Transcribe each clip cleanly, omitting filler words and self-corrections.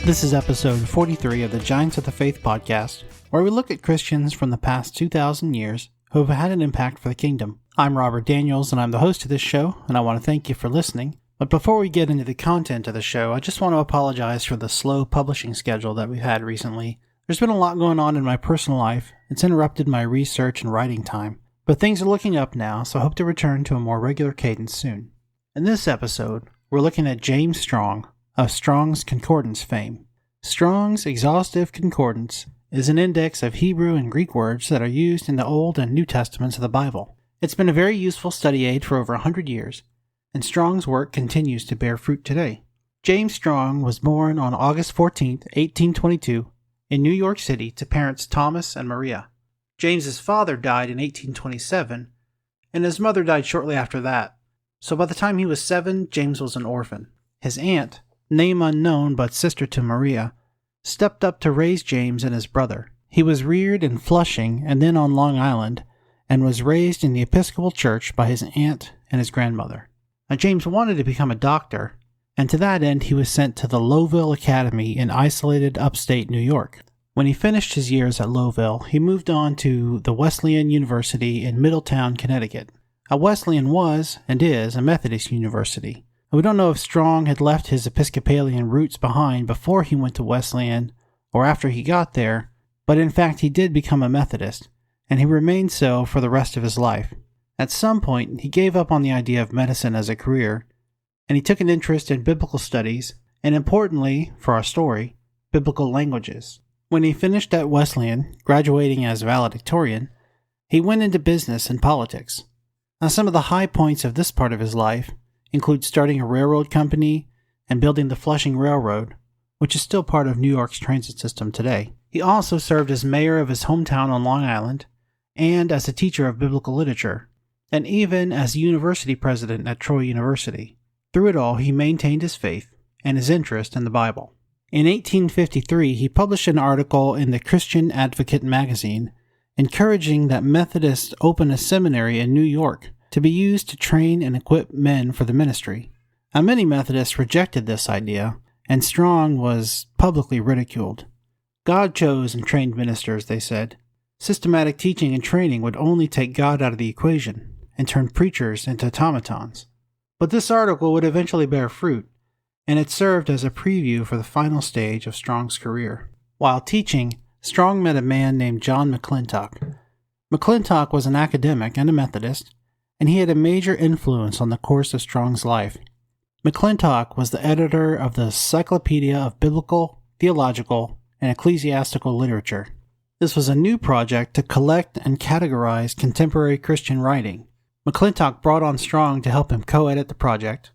This is episode 43 of the Giants of the Faith podcast, where we look at Christians from the past 2,000 years who have had an impact for the kingdom. I'm Robert Daniels, and I'm the host of this show, and I want to thank you for listening. But before we get into the content of the show, I just want to apologize for the slow publishing schedule that we've had recently. There's been a lot going on in my personal life. It's interrupted my research and writing time. But things are looking up now, so I hope to return to a more regular cadence soon. In this episode, we're looking at James Strong, of Strong's Concordance fame. Strong's Exhaustive Concordance is an index of Hebrew and Greek words that are used in the Old and New Testaments of the Bible. It's been a very useful study aid for over 100 years, and Strong's work continues to bear fruit today. James Strong was born on August 14, 1822, in New York City to parents Thomas and Maria. James's father died in 1827, and his mother died shortly after that, so by the time he was 7, James was an orphan. His aunt, name unknown but sister to Maria, stepped up to raise James and his brother. He was reared in Flushing and then on Long Island, and was raised in the Episcopal Church by his aunt and his grandmother. Now, James wanted to become a doctor, and to that end he was sent to the Lowville Academy in isolated upstate New York. When he finished his years at Lowville, he moved on to the Wesleyan University in Middletown, Connecticut. A Wesleyan was, and is, a Methodist university. We don't know if Strong had left his Episcopalian roots behind before he went to Wesleyan or after he got there, but in fact he did become a Methodist, and he remained so for the rest of his life. At some point, he gave up on the idea of medicine as a career, and he took an interest in biblical studies, and importantly, for our story, biblical languages. When he finished at Wesleyan, graduating as valedictorian, he went into business and politics. Now, some of the high points of this part of his life include starting a railroad company and building the Flushing Railroad, which is still part of New York's transit system today. He also served as mayor of his hometown on Long Island, and as a teacher of biblical literature, and even as university president at Troy University. Through it all, he maintained his faith and his interest in the Bible. In 1853, he published an article in the Christian Advocate magazine, encouraging that Methodists open a seminary in New York to be used to train and equip men for the ministry. Now, many Methodists rejected this idea, and Strong was publicly ridiculed. God chose and trained ministers, they said. Systematic teaching and training would only take God out of the equation and turn preachers into automatons. But this article would eventually bear fruit, and it served as a preview for the final stage of Strong's career. While teaching, Strong met a man named John McClintock. McClintock was an academic and a Methodist, and he had a major influence on the course of Strong's life. McClintock was the editor of the Encyclopedia of Biblical, Theological, and Ecclesiastical Literature. This was a new project to collect and categorize contemporary Christian writing. McClintock brought on Strong to help him co-edit the project,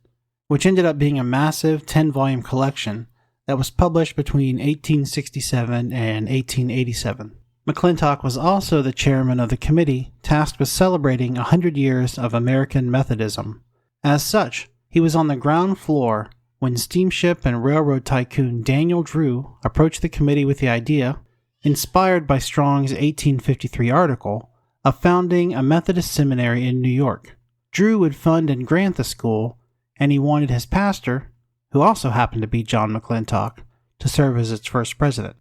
which ended up being a massive 10-volume collection that was published between 1867 and 1887. McClintock was also the chairman of the committee tasked with celebrating 100 years of American Methodism. As such, he was on the ground floor when steamship and railroad tycoon Daniel Drew approached the committee with the idea, inspired by Strong's 1853 article, of founding a Methodist seminary in New York. Drew would fund and grant the school, and he wanted his pastor, who also happened to be John McClintock, to serve as its first president.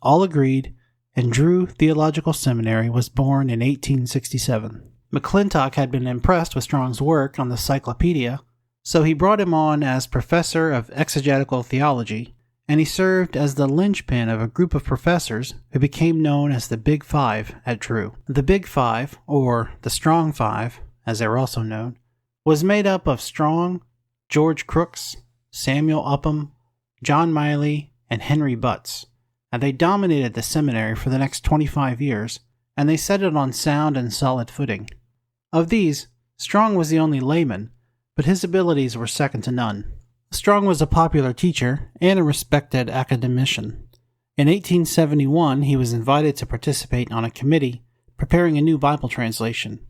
All agreed, and Drew Theological Seminary was born in 1867. McClintock had been impressed with Strong's work on the Encyclopedia, so he brought him on as professor of exegetical theology, and he served as the linchpin of a group of professors who became known as the Big Five at Drew. The Big Five, or the Strong Five, as they were also known, was made up of Strong, George Crooks, Samuel Upham, John Miley, and Henry Butts, and they dominated the seminary for the next 25 years, and they set it on sound and solid footing. Of these, Strong was the only layman, but his abilities were second to none. Strong was a popular teacher and a respected academician. In 1871, he was invited to participate on a committee preparing a new Bible translation.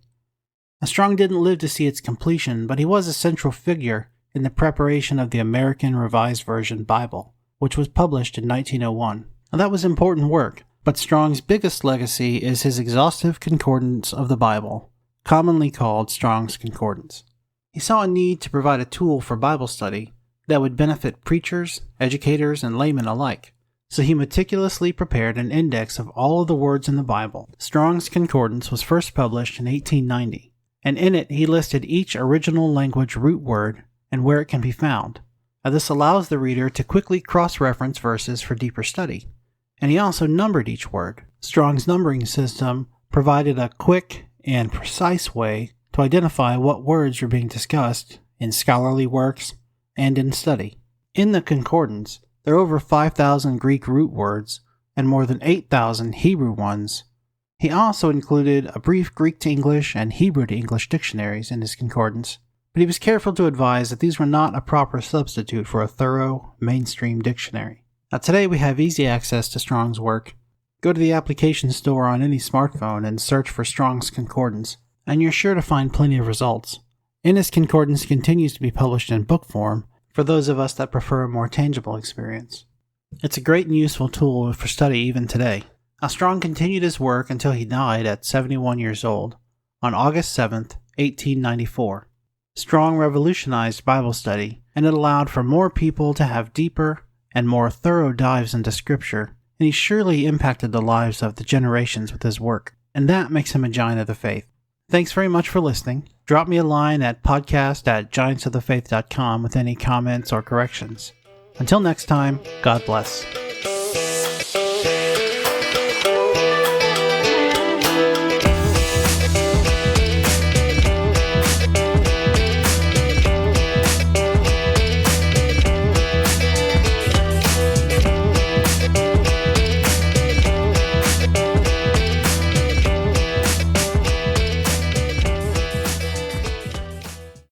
Now, Strong didn't live to see its completion, but he was a central figure in the preparation of the American Revised Version Bible, which was published in 1901. Now, that was important work, but Strong's biggest legacy is his exhaustive concordance of the Bible, commonly called Strong's Concordance. He saw a need to provide a tool for Bible study that would benefit preachers, educators, and laymen alike. So he meticulously prepared an index of all of the words in the Bible. Strong's Concordance was first published in 1890, and in it he listed each original language root word and where it can be found. Now, this allows the reader to quickly cross-reference verses for deeper study. And he also numbered each word. Strong's numbering system provided a quick and precise way to identify what words were being discussed in scholarly works and in study. In the Concordance, there are over 5,000 Greek root words and more than 8,000 Hebrew ones. He also included a brief Greek to English and Hebrew to English dictionaries in his concordance, but he was careful to advise that these were not a proper substitute for a thorough, mainstream dictionary. Now today we have easy access to Strong's work. Go to the application store on any smartphone and search for Strong's Concordance, and you're sure to find plenty of results. And his concordance continues to be published in book form for those of us that prefer a more tangible experience. It's a great and useful tool for study even today. Now, Strong continued his work until he died at 71 years old on August 7th, 1894. Strong revolutionized Bible study, and it allowed for more people to have deeper and more thorough dives into Scripture, and he surely impacted the lives of the generations with his work, and that makes him a giant of the faith. Thanks very much for listening. Drop me a line at podcast@giantsofthefaith.com with any comments or corrections. Until next time, God bless.